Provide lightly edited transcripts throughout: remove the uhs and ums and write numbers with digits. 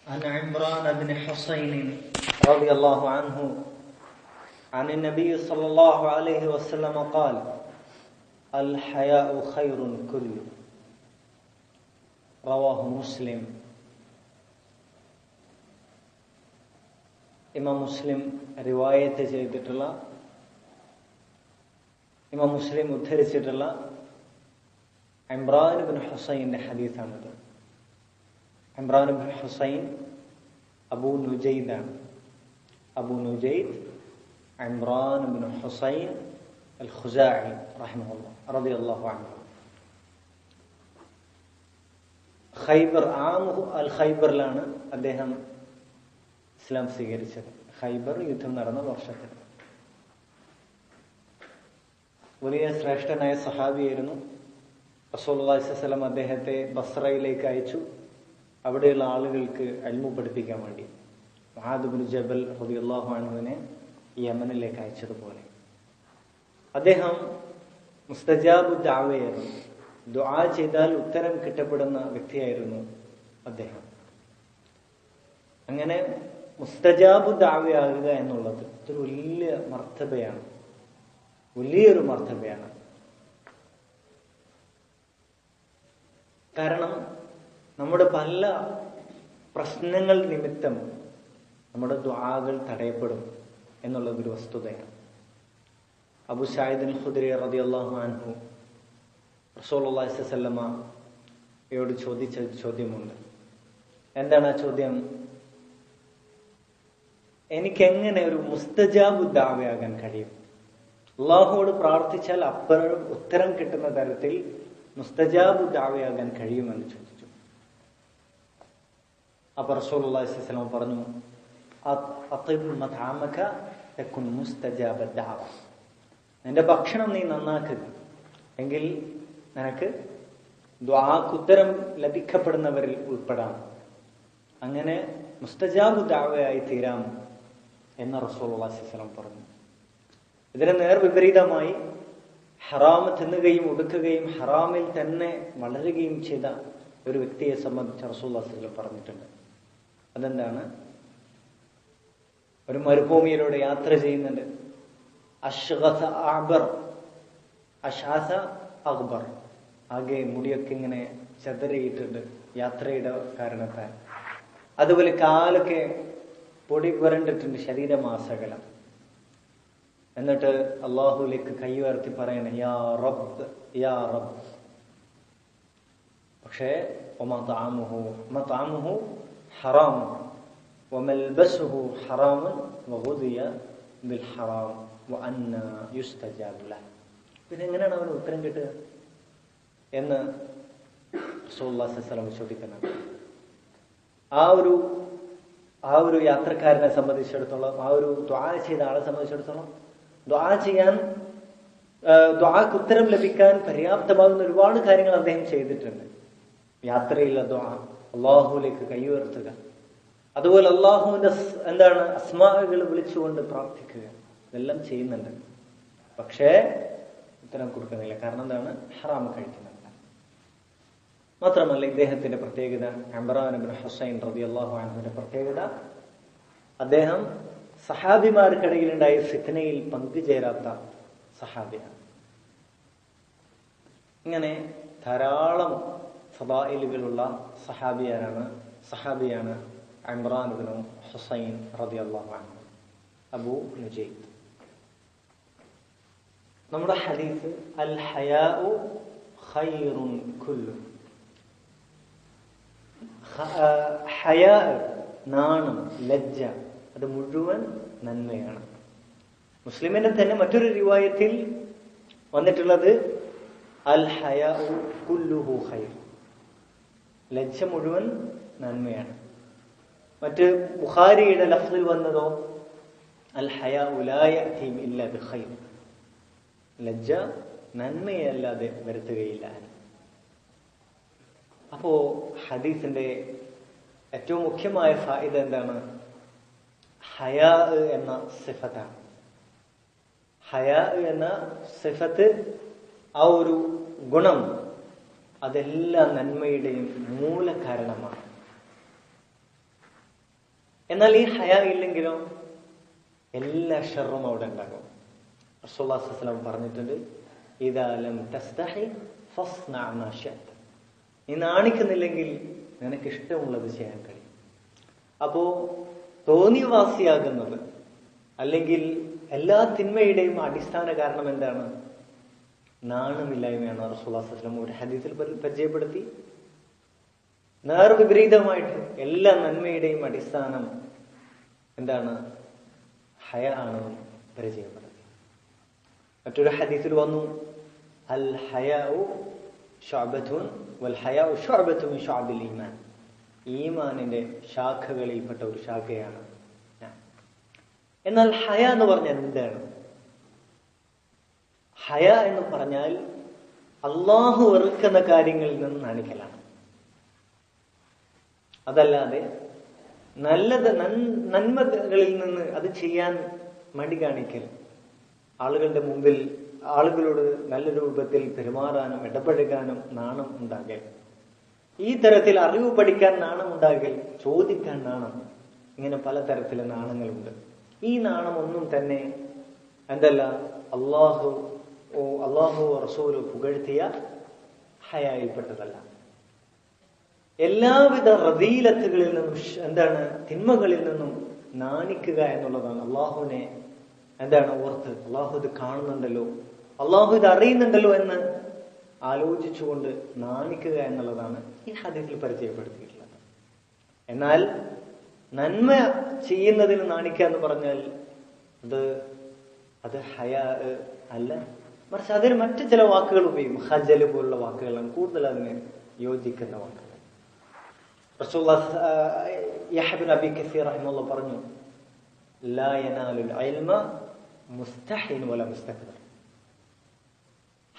عن عمران بن حسين رضي الله عنه عن النبي صلى الله عليه وسلم قال: الحياء خير كله. رواه مسلم. ഇമാം മുസ്ലിം റിവായത്ത് ചെയ്തിട്ടുള്ള, ഇമാം മുസ്ലിം ഉദ്ധരിച്ചിട്ടുള്ള ഇമ്രാൻ ഇബ്നു ഹുസൈന്റെ ഹദീസാണിത്. ഇമ്രാൻ ഇബ്നു ഹുസൈൻ അബൂ നുജൈദാണ്. അബൂ നുജൈദ് ഇമ്രാൻ ഇബ്നു ഹുസൈൻ അൽ ഖുസാഇ റഹിമഹുല്ലാഹ് റളിയല്ലാഹു അൻഹു. ഖൈബർ അൽ ഖൈബറിലാണ് അദ്ദേഹം ഇസ്ലാം സ്വീകരിച്ചത്. ഖൈബർ യുദ്ധം നടന്ന വർഷത്തിൽ. വലിയ ശ്രേഷ്ഠനായ സഹാബിയായിരുന്നു. റസൂലുള്ളാഹി സ്വല്ലല്ലാഹു അലൈഹി വസല്ലം അദ്ദേഹത്തെ ബസ്രയിലേക്ക് അയച്ചു, അവിടെയുള്ള ആളുകൾക്ക് ഇൽമു പഠിപ്പിക്കാൻ വേണ്ടി. മുആദ് ഇബ്നു ജബൽ റളിയല്ലാഹു അൻഹുവിനെ യമനിലേക്ക് അയച്ചതുപോലെ അദ്ദേഹം മുസ്തജാബു ദഅവയായിരുന്നു. ദുആ ചെയ്താൽ ഉത്തരം കിട്ടപ്പെടുന്ന വ്യക്തിയായിരുന്നു അദ്ദേഹം. അങ്ങനെ മുസ്തജാബു ദഅവയാകുക എന്നുള്ളത് ഒരു വലിയ മർത്തബയാണ്, വലിയൊരു മർത്തബയാണ്. കാരണം നമ്മുടെ പല പ്രശ്നങ്ങൾ നിമിത്തം നമ്മുടെ ദുആകൾ തടയപ്പെടും എന്നുള്ളത് ഒരു വസ്തുതയാണ്. അബൂ സഈദ് അൽ ഖുദരി റളിയല്ലാഹു അൻഹു റസൂലുള്ളാഹി സ്വല്ലല്ലാഹു അലൈഹി വസല്ലമയോട് ചോദിച്ച ചോദ്യമുണ്ട്. എന്താണ് ആ ചോദ്യം? എനിക്കെങ്ങനെ ഒരു മുസ്തജാബു ദഅവയാകാൻ കഴിയും? അല്ലാഹുവോട് പ്രാർത്ഥിച്ചാൽ അപ്പുറം ഉത്തരം കിട്ടുന്ന തരത്തിൽ മുസ്തജാബു ദഅവയാകാൻ കഴിയുമെന്ന് ചോദിച്ചു. അപ്പോൾ റസൂലുള്ളാഹി സ്വല്ലല്ലാഹു അലൈഹി വസല്ലം പറഞ്ഞു, അത്ഇബ് മത്അമക തകുൻ മുസ്തജാബ ദഅവ. നിന്റെ ഭക്ഷണം നീ നന്നാക്കുക, എങ്കിൽ നിനക്ക് ദുആക്ക് ഉത്തരം ലഭിക്കപ്പെടുന്നവരിൽ ഉൾപ്പെടാം. അങ്ങനെ മുസ്തജാബു ദഅവയായി തീരാം എന്ന് റസൂലുള്ളാഹി സ്വല്ലല്ലാഹു അലൈഹി വസല്ലം പറഞ്ഞു. ഇതിന് നേർ വിപരീതമായി ഹറാം തിന്നുകയും ഉടുക്കുകയും ഹറാമിൽ തന്നെ വളരുകയും ചെയ്ത ഒരു വ്യക്തിയെ സംബന്ധിച്ച് റസൂലുള്ളാഹി സ്വല്ലല്ലാഹു അലൈഹി വസല്ലം പറഞ്ഞിട്ടുണ്ട്. അതെന്താണ്? ഒരു മരുഭൂമിയിലൂടെ യാത്ര ചെയ്യുന്നുണ്ട്. അശ്ഗസ അഗ്ബർ, ആകെ മുടിയൊക്കെ ഇങ്ങനെ ചെതറിയിട്ടുണ്ട് യാത്രയുടെ കാരണത്താൽ. അതുപോലെ കാലൊക്കെ പൊടി പുരണ്ടിട്ടുണ്ട്, ശരീരമാസകലം. എന്നിട്ട് അള്ളാഹുലേക്ക് കൈയുയർത്തി പറയണ യാ റബ്ബ് യാ റബ്ബ്. പക്ഷേ മത്അമുഹു ഹറാം വമൽബസുഹു ഹറാം വഗുദിയ ബിൽ ഹറാം വഅന്ന യുസ്തജാബു ലഹു. പിന്നെ എങ്ങനെയാണ് അവന് ഉത്തരം കിട്ടുക എന്ന് റസൂലുള്ളാഹി സ്വല്ലല്ലാഹു അലൈഹി വസല്ലം ചോദിക്കുന്നുണ്ട്. ആ ഒരു യാത്രക്കാരനെ സംബന്ധിച്ചിടത്തോളം, ആ ഒരു ദുആ ചെയ്ത ആളെ സംബന്ധിച്ചിടത്തോളം, ദുആക്ക് ഉത്തരം ലഭിക്കാൻ പര്യാപ്തമാകുന്ന ഒരുപാട് കാര്യങ്ങൾ അദ്ദേഹം ചെയ്തിട്ടുണ്ട്. യാത്രയിലെ ദുആ, അള്ളാഹുവിലേക്ക് കൈയുയർത്തുക, അതുപോലെ അള്ളാഹുവിന്റെ അസ്മാകൾ വിളിച്ചുകൊണ്ട് പ്രാർത്ഥിക്കുക, ഇതെല്ലാം ചെയ്യുന്നുണ്ട്. പക്ഷേ ഉത്തരം കൊടുക്കുന്നില്ല. കാരണം എന്താണ്? ഹറാം കഴിക്കുന്നുണ്ട്. മാത്രമല്ല ഇദ്ദേഹത്തിന്റെ പ്രത്യേകത, ഇമ്രാൻ ഇബ്നു ഹുസൈൻ റളിയല്ലാഹു അൻഹുവിന്റെ പ്രത്യേകത, അദ്ദേഹം സഹാബിമാർക്കിടയിലുണ്ടായ ഫിത്നയിൽ പങ്കുചേരാത്ത സഹാബിയാണ്. ഇങ്ങനെ ധാരാളം ഫളായിലുകളുള്ള സഹാബിയാണ് ഇമ്രാൻ ഇബ്നു ഹുസൈൻ റളിയല്ലാഹു അൻഹു അബൂ നുജൈദ്. നമ്മുടെ ഹദീസ് അൽ ഹയാഉ ഖൈറുൻ കുല്ലു. ഹയാ, നാണം, ലജ്ജ, അത് മുഴുവൻ നന്മയാണ്. മുസ്ലിമിന്റെ തന്നെ മറ്റൊരു റിവായത്തിൽ വന്നിട്ടുള്ളത് അൽ ഹയാഉ കുല്ലുഹു ഖൈർ, ലജ്ജ മുഴുവൻ നന്മയാണ്. മറ്റ് ബുഖാരിയുടെ ലഫ്സിൽ വന്നതോ അൽ ഹയാഉ ലാ യഅതി ഇല്ലാ ബിഖൈർ, ലജ്ജ നന്മയല്ലാതെ വരുത്തുകയില്ല. അപ്പോ ഹദീസിന്റെ ഏറ്റവും മുഖ്യമായ ഫായിദ എന്താണ്? ഹയാ എന്ന സിഫത്താണ്. ഹയാ എന്ന സിഫത്ത്, ആ ഒരു ഗുണം, അതെല്ലാ നന്മയുടെയും മൂല കാരണമാണ്. എന്നാൽ ഈ ഹയാ ഇല്ലെങ്കിലോ എല്ലാ ഷർറും അവിടെ ഉണ്ടാകും. റസൂലുള്ളാഹി സ്വല്ലല്ലാഹു അലൈഹി വസല്ലം പറഞ്ഞിട്ടുണ്ട്, ഇദാ ലം തസ്തഹി ഫസ്ന മാ ശഅത. നീ നാണിക്കുന്നില്ലെങ്കിൽ നിനക്ക് ഇഷ്ടമുള്ളത് ചെയ്യാൻ കഴിയും. അപ്പോ തോന്നിവാസിയാകുന്നത് അല്ലെങ്കിൽ എല്ലാ തിന്മയുടെയും അടിസ്ഥാന കാരണം എന്താണ്? നാണമില്ലായ്മയാണ്. റസൂലുള്ളാഹി സ്വല്ലല്ലാഹു അലൈഹി വസല്ലം ഒരു ഹദീസിൽ പരിചയപ്പെടുത്തി, നേർവിപരീതമായിട്ട് എല്ലാ നന്മയുടെയും അടിസ്ഥാനം എന്താണ്? ഹയ ആണെന്ന് പരിചയപ്പെടുത്തി. മറ്റൊരു ഹദീസിൽ വന്നു, അൽ ഹയാഉ ശുഅബത്തുൻ വൽ ഹയാഉ ശുഅബത്തുൻ മിൻ ശുഅബിൽ ഈമാൻ. ഈമാനിന്റെ ശാഖകളിൽപ്പെട്ട ഒരു ശാഖയാണ് ഞാൻ. എന്നാൽ ഹയ എന്ന് പറഞ്ഞാൽ എന്താണ്? ഹയ എന്ന് പറഞ്ഞാൽ അള്ളാഹു വെറുക്കുന്ന കാര്യങ്ങളിൽ നിന്ന് നാണിക്കലാണ്. അതല്ലാതെ നന്മകളിൽ നിന്ന് അത് ചെയ്യാൻ മടി കാണിക്കൽ, ആളുകളുടെ മുമ്പിൽ ആളുകളോട് നല്ല രൂപത്തിൽ പെരുമാറാനും ഇടപഴകാനും നാണം ഉണ്ടാകൽ, ഈ തരത്തിൽ അറിവ് പഠിക്കാൻ നാണം ഉണ്ടാകൽ, ചോദിക്കാൻ നാണം, ഇങ്ങനെ പലതരത്തിലെ നാണങ്ങളുണ്ട്. ഈ നാണം ഒന്നും തന്നെ എന്തല്ല അള്ളാഹു റസൂല് പുകഴ്ത്തിയ ഹയായിൽപ്പെട്ടതല്ല. എല്ലാവിധ റദീലത്തുകളിൽ നിന്നും എന്താണ് തിന്മകളിൽ നിന്നും നാണിക്കുക എന്നുള്ളതാണ്. അള്ളാഹുവിനെ എന്താണ് ഓർത്ത് അള്ളാഹു ഇത് കാണുന്നുണ്ടല്ലോ, അള്ളാഹു ഇത് അറിയുന്നുണ്ടല്ലോ എന്ന് ആലോചിച്ചുകൊണ്ട് നാണിക്കുക എന്നുള്ളതാണ് ഈ ഹദീസിൽ പരിചയപ്പെടുത്തിയിട്ടുള്ളത്. എന്നാൽ നന്മ ചെയ്യുന്നതിന് നാണിക്കുക എന്ന് പറഞ്ഞാൽ അത് ഹയാ അല്ല, മറിച്ച് അതിന് മറ്റു ചില വാക്കുകൾ ഉപയോഗിക്കും. ഹജല് പോലുള്ള വാക്കുകളാണ് കൂടുതൽ അതിന് യോജിക്കുന്ന വാക്കുകൾ. യഹ്യ ഇബ്നു അബീ കസീർ റഹിമഹുല്ലാഹ് പറഞ്ഞു, ലാ യനാലുൽ ഇൽമ മുസ്തഹിൻ വലാ മുസ്തക്ബിർ.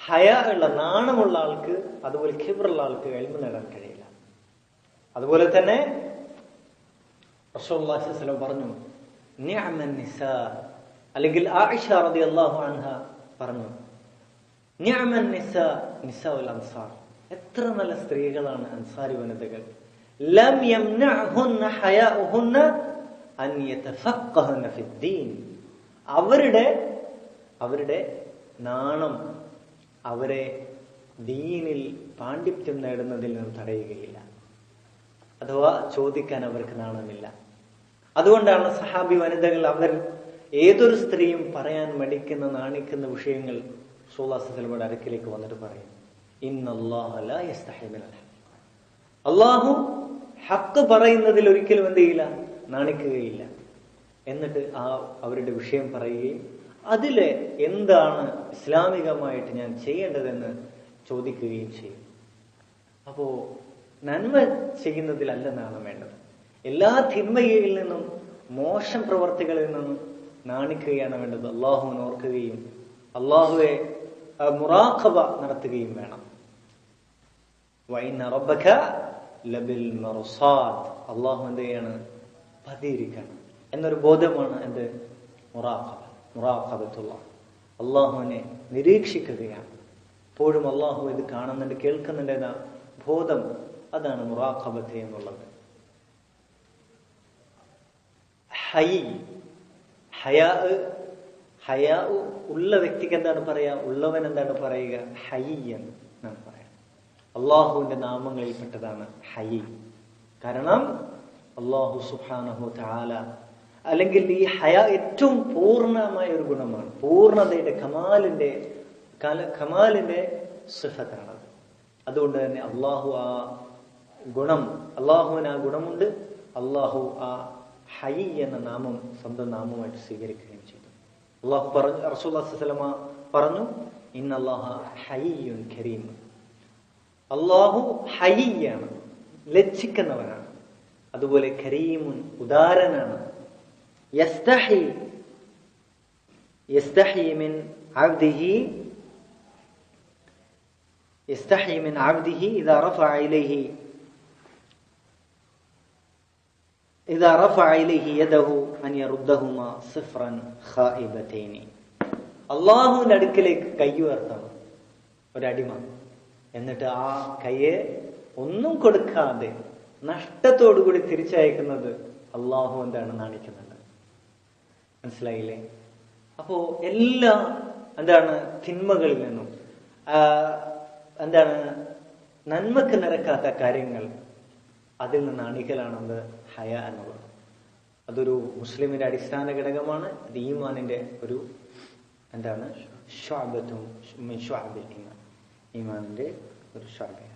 ഹയാ ഉള്ള നാണമുള്ള ആൾക്ക് അതുപോലെ കിബ്റുള്ള ആൾക്ക് ഇൽമ നേടാൻ കഴിയില്ല. അതുപോലെ തന്നെ റസൂലുള്ളാഹി സ്വല്ലല്ലാഹു അലൈഹി വസല്ലം പറഞ്ഞു, നിഅമൻ നിസാ, അല്ലെങ്കിൽ ആയിഷ റളിയല്ലാഹു അൻഹ പറഞ്ഞു, നിഅമൻ നിസാ നിസാഉൽ അൻസാർ. എത്ര നല്ല സ്ത്രീകളാണ് അൻസാരി വനിതകൾ. ലം യംനഅഹുന്ന ഹയാഉഹുന്ന അൻ യതഫഖഹന ഫിദ്ദീൻ. അവരുടെ നാണം അവരെ ദീനിൽ പാണ്ഡിത്യം നേടുന്നതിൽ നിന്ന് തടയുകയില്ല. അഥവാ ചോദിക്കാൻ അവർക്ക് നാണമില്ല. അതുകൊണ്ടാണ് സഹാബി വനിതകൾ അവർ ഏതൊരു സ്ത്രീയും പറയാൻ മടിക്കുന്ന നാണിക്കുന്ന വിഷയങ്ങൾ റസൂലുള്ളാഹി സ്വല്ലല്ലാഹു അലൈഹി വസല്ലമയുടെ അടുക്കിലേക്ക് വന്നിട്ട് പറയും, ഇന്നല്ലാഹ ലാ യസ്തഹി മിനൽ ഹഖ്. അല്ലാഹു ഹഖ് പറയുന്നതിൽ ഒരിക്കലും എന്ത് ചെയ്യില്ല, നാണിക്കുകയില്ല. എന്നിട്ട് അവരുടെ വിഷയം പറയുകയും അതിലെ എന്താണ് ഇസ്ലാമികമായിട്ട് ഞാൻ ചെയ്യേണ്ടതെന്ന് ചോദിക്കുകയും ചെയ്യും. അപ്പോ നന്മ ചെയ്യുന്നതിലല്ല നാണം വേണ്ടത്. എല്ലാ തിന്മയിൽ നിന്നും മോശം പ്രവർത്തികളിൽ നിന്നും നാണിക്കുകയാണ് വേണ്ടത്. അള്ളാഹുവിനെ ഓർക്കുകയും അള്ളാഹുവെ മുറാഖബ നടത്തുകയും വേണം. വഇന്ന റബ്ബക ലബിൽ മർസാദ്. അള്ളാഹു എന്ത് ചെയ്യാണ്, പതിയിരിക്കണം എന്നൊരു ബോധമാണ് എന്ത് മുറാഖബത്തുല്ലാഹ്. അള്ളാഹുവിനെ നിരീക്ഷിക്കുകയാണ്. എപ്പോഴും അള്ളാഹു ഇത് കാണുന്നുണ്ട് കേൾക്കുന്നുണ്ട് എന്ന ബോധം, അതാണ് മുറാഖബത്ത് എന്നുള്ളത്. ഹയാ ഉള്ള വ്യക്തിക്ക് എന്താണ് പറയാ, ഉള്ളവൻ എന്താണ് പറയുക, ഹയ്യ് എന്നാണ് പറയാ. അള്ളാഹുവിന്റെ നാമങ്ങളിൽപ്പെട്ടതാണ് ഹയ്യ്. കാരണം അള്ളാഹു സുബ്ഹാനഹു തആല, അല്ലെങ്കിൽ ഈ ഹയാ ഏറ്റവും പൂർണ്ണമായ ഒരു ഗുണമാണ്, പൂർണ്ണതയുടെ കമാലിന്റെ സിഫത്താണത്. അതുകൊണ്ട് തന്നെ അള്ളാഹുവിന് ആ ഗുണമുണ്ട്. അള്ളാഹു ആ ഹയ്യ് എന്ന നാമം സ്വന്തം നാമമായിട്ട് സ്വീകരിക്കുകയും ചെയ്തു. അള്ളാഹു പറഞ്ഞു, റസൂലുള്ളാഹി സ്വല്ലല്ലാഹു അലൈഹി വസല്ലം പറഞ്ഞു, ഇന്നല്ലാഹ ഹയ്യുൻ കരീം. അള്ളാഹു ഹയ്യാണ്, ലജ്ജിക്കുന്നവനാണ്. അതുപോലെ കരീമുൻ, ഉദാരനാണ്. യസ്തഹി മിൻ അബ്ദിഹി ഇദാ റഫഅ ഇലൈഹി യദഹു അൻ യറുദ്ദഹുമാ സിഫ്റൻ ഖായിബതൈനി. അള്ളാഹുവിന്റെ അടുക്കിലേക്ക് കൈ ഉയർത്തണം ഒരടിമ, എന്നിട്ട് ആ കയ്യെ ഒന്നും കൊടുക്കാതെ നഷ്ടത്തോടുകൂടി തിരിച്ചയക്കുന്നത് അള്ളാഹു എന്താണ് നാണിക്കുന്നുണ്ട്. മനസ്സിലായില്ലേ? അപ്പോ എല്ലാ എന്താണ് തിന്മകളിൽ നിന്നും എന്താണ് നന്മക്ക് നിരക്കാത്ത കാര്യങ്ങൾ അതിൽ നിന്ന് അണികലാണെന്ന് ഹയ എന്നുള്ളത്. അതൊരു മുസ്ലിമിന്റെ അടിസ്ഥാന ഘടകമാണ്. അത് ഈമാനിന്റെ ഒരു എന്താണ് ഷുഅബത്തും മിൻ ശുഅബിൽ ഈമാൻ, ഈമാനിന്റെ ഒരു ശുഅബയാണ്.